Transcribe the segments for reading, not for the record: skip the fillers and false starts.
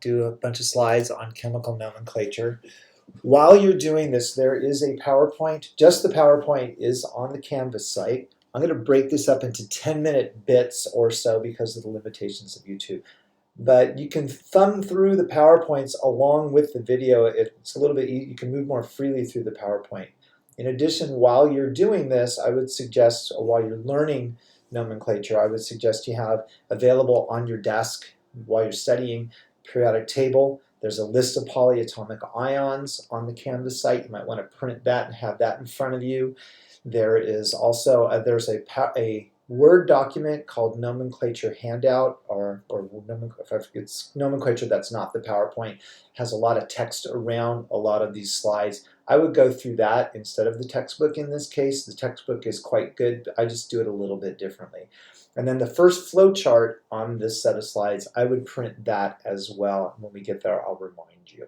do a bunch of slides on chemical nomenclature. While you're doing this, there is a PowerPoint. Just the PowerPoint is on the Canvas site. I'm going to break this up into 10-minute bits or so because of the limitations of YouTube. But you can thumb through the PowerPoints along with the video. It's a little bit easy. You can move more freely through the PowerPoint. In addition, while you're doing this, I would suggest, or while you're learning nomenclature, I would suggest you have available on your desk while you're studying periodic table. There's a list of polyatomic ions on the Canvas site. You might want to print that and have that in front of you. There is also there's a Word document called nomenclature handout, or if it's nomenclature that's not the PowerPoint. It has a lot of text around a lot of these slides. I would go through that instead of the textbook in this case. The textbook is quite good, but I just do it a little bit differently. And then the first flow chart on this set of slides, I would print that as well. When we get there, I'll remind you.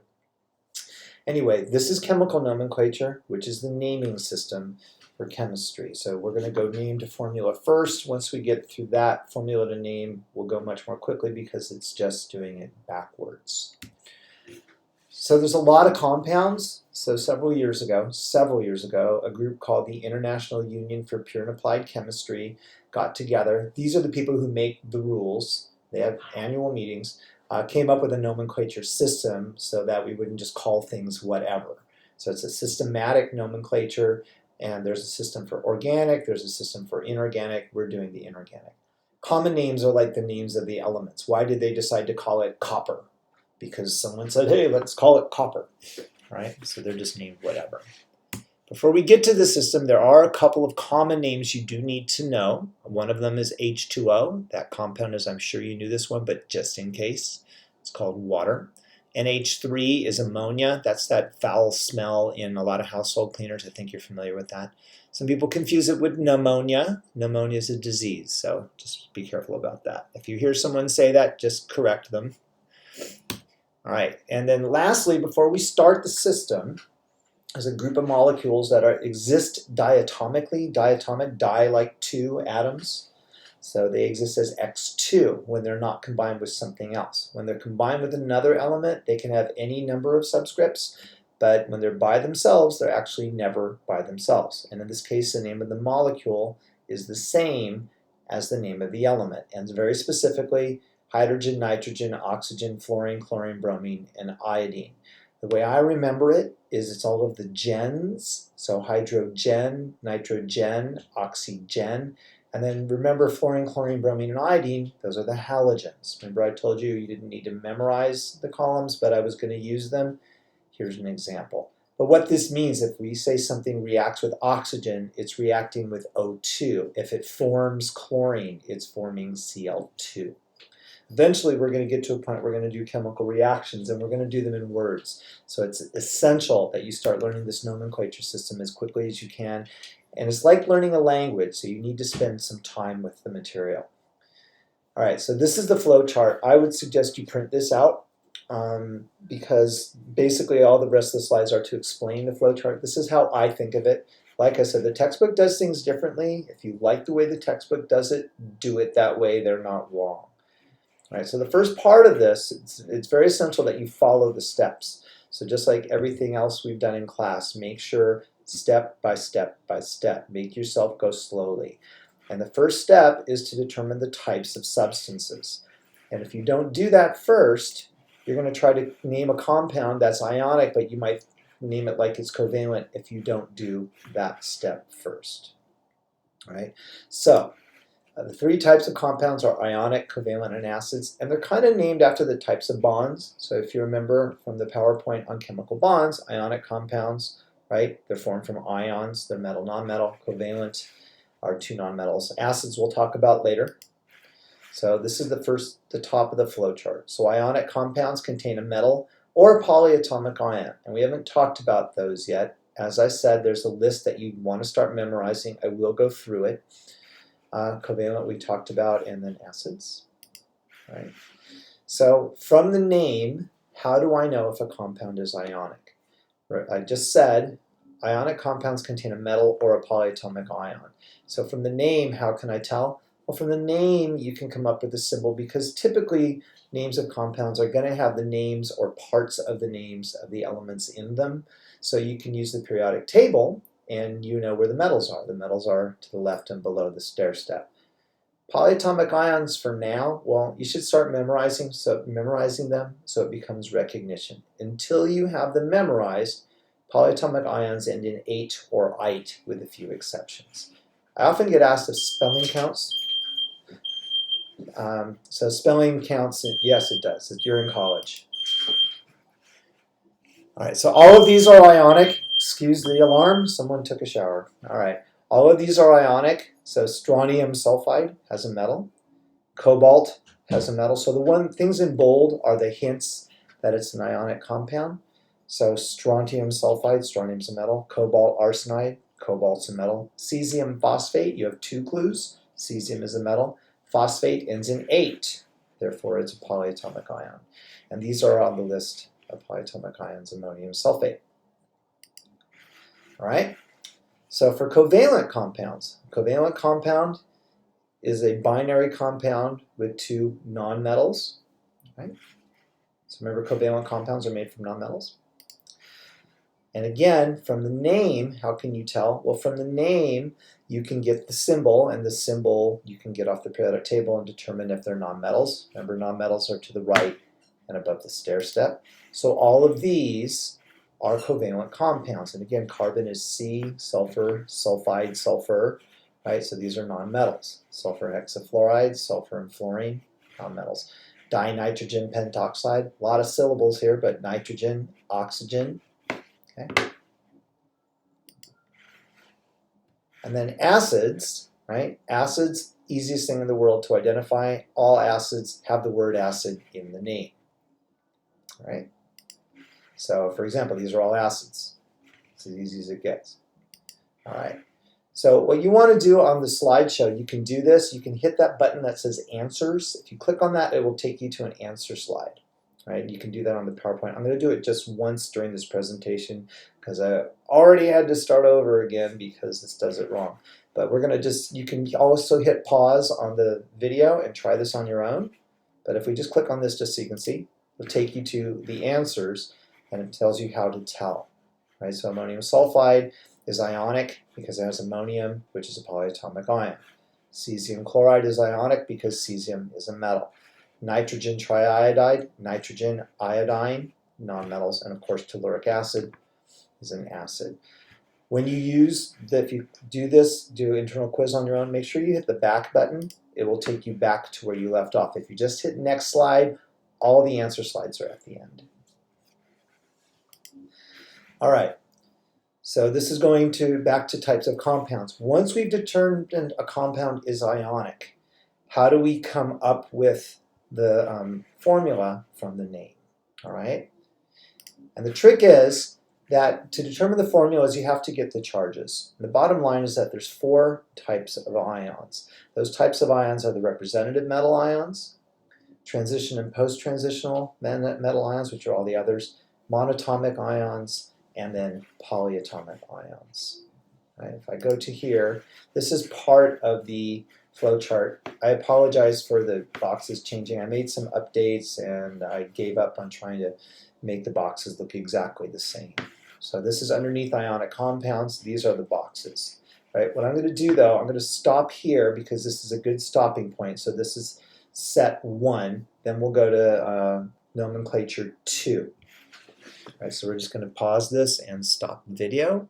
Anyway, this is chemical nomenclature, which is the naming system for chemistry. So we're going to go name to formula first. Once we get through that formula to name, we'll go much more quickly because it's just doing it backwards. So there's a lot of compounds. So several years ago, a group called the International Union for Pure and Applied Chemistry got together. These are the people who make the rules. They have annual meetings, came up with a nomenclature system so that we wouldn't just call things whatever. So it's a systematic nomenclature, and there's a system for organic, there's a system for inorganic. We're doing the inorganic. Common names are like the names of the elements. Why did they decide to call it copper? Because someone said, hey, let's call it copper, right? So they're just named whatever. Before we get to the system, there are a couple of common names you do need to know. One of them is H2O. That compound is, I'm sure you knew this one, but just in case, it's called water. NH3 is ammonia. That's that foul smell in a lot of household cleaners. I think you're familiar with that. Some people confuse it with pneumonia. Pneumonia is a disease, so just be careful about that. If you hear someone say that, just correct them. All right, and then lastly, before we start the system, there's a group of molecules that exist diatomically. Diatomic, di like two atoms. So they exist as X2 when they're not combined with something else. When they're combined with another element, they can have any number of subscripts, but when they're by themselves, they're actually never by themselves. And in this case, the name of the molecule is the same as the name of the element. And very specifically, hydrogen, nitrogen, oxygen, fluorine, chlorine, bromine, and iodine. The way I remember it is it's all of the gens, so hydrogen, nitrogen, oxygen, and then remember fluorine, chlorine, bromine, and iodine, those are the halogens. Remember I told you you didn't need to memorize the columns, but I was going to use them. Here's an example. But what this means, if we say something reacts with oxygen, it's reacting with O2. If it forms chlorine, it's forming Cl2. Eventually, we're going to get to a point where we're going to do chemical reactions, and we're going to do them in words. So it's essential that you start learning this nomenclature system as quickly as you can. And it's like learning a language, so you need to spend some time with the material. All right, so this is the flow chart. I would suggest you print this out because basically all the rest of the slides are to explain the flow chart. This is how I think of it. Like I said, the textbook does things differently. If you like the way the textbook does it, do it that way. They're not wrong. All right, so the first part of this, it's very essential that you follow the steps. So just like everything else we've done in class, make sure step by step by step. Make yourself go slowly. And the first step is to determine the types of substances. And if you don't do that first, you're going to try to name a compound that's ionic, but you might name it like it's covalent if you don't do that step first. All right, so the three types of compounds are ionic, covalent, and acids, and they're kind of named after the types of bonds. So if you remember from the PowerPoint on chemical bonds, ionic compounds, right, they're formed from ions, they're metal, non-metal. Covalent are two nonmetals. Acids we'll talk about later. So this is the top of the flow chart. So ionic compounds contain a metal or a polyatomic ion, and we haven't talked about those yet. As I said, there's a list that you want to start memorizing. I will go through it. Covalent we talked about, and then acids. Right. So from the name, how do I know if a compound is ionic? I just said ionic compounds contain a metal or a polyatomic ion. So from the name, how can I tell? Well, from the name, you can come up with a symbol because typically names of compounds are going to have the names or parts of the names of the elements in them. So you can use the periodic table and you know where the metals are. The metals are to the left and below the stair step. Polyatomic ions for now, well, you should start memorizing them so it becomes recognition. Until you have them memorized, polyatomic ions end in ate or ite with a few exceptions. I often get asked if spelling counts. So spelling counts, yes it does, you're in college. All right, so all of these are ionic. Excuse the alarm, someone took a shower. All right, all of these are ionic. So strontium sulfide has a metal. Cobalt has a metal. So the things in bold are the hints that it's an ionic compound. So strontium sulfide, strontium's a metal. Cobalt arsenide, cobalt's a metal. Cesium phosphate, you have 2 clues. Cesium is a metal. Phosphate ends in ate, therefore it's a polyatomic ion. And these are on the list of polyatomic ions, ammonium sulfate. All right, so for covalent compounds, covalent compound is a binary compound with 2 nonmetals. Right? So remember, covalent compounds are made from nonmetals. And again, from the name, how can you tell? Well, from the name, you can get the symbol, and the symbol you can get off the periodic table and determine if they're nonmetals. Remember, nonmetals are to the right and above the stair step. So all of these are covalent compounds. And again, carbon is C, sulfur, sulfide, sulfur. Right? So these are nonmetals. Sulfur hexafluoride, sulfur and fluorine, nonmetals. Dinitrogen pentoxide, a lot of syllables here, but nitrogen, oxygen. Okay. And then acids, right? Acids, easiest thing in the world to identify. All acids have the word acid in the name. Right? So for example, these are all acids. It's as easy as it gets. All right. So what you want to do on the slideshow, you can do this. You can hit that button that says answers. If you click on that, it will take you to an answer slide. Right? You can do that on the PowerPoint. I'm going to do it just once during this presentation because I already had to start over again because this does it wrong. But we're going to you can also hit pause on the video and try this on your own. But if we just click on this just so you can see, it'll take you to the answers and it tells you how to tell. Right? So ammonium sulfide is ionic because it has ammonium, which is a polyatomic ion. Cesium chloride is ionic because cesium is a metal. Nitrogen triiodide, nitrogen, iodine, nonmetals, and of course telluric acid is an acid. When you if you do internal quiz on your own, make sure you hit the back button. It will take you back to where you left off. If you just hit next slide, all the answer slides are at the end. All right. So this is going back to types of compounds. Once we've determined a compound is ionic, how do we come up with the formula from the name? All right. And the trick is that to determine the formulas, you have to get the charges. And the bottom line is that there's 4 types of ions. Those types of ions are the representative metal ions, transition and post-transitional metal ions, which are all the others, monatomic ions, and then polyatomic ions. Right? If I go to here, this is part of the flow chart. I apologize for the boxes changing. I made some updates and I gave up on trying to make the boxes look exactly the same. So this is underneath ionic compounds. These are the boxes. Right? What I'm going to do though, I'm going to stop here because this is a good stopping point. So this is set 1. Then we'll go to nomenclature 2. Right, so we're just going to pause this and stop the video.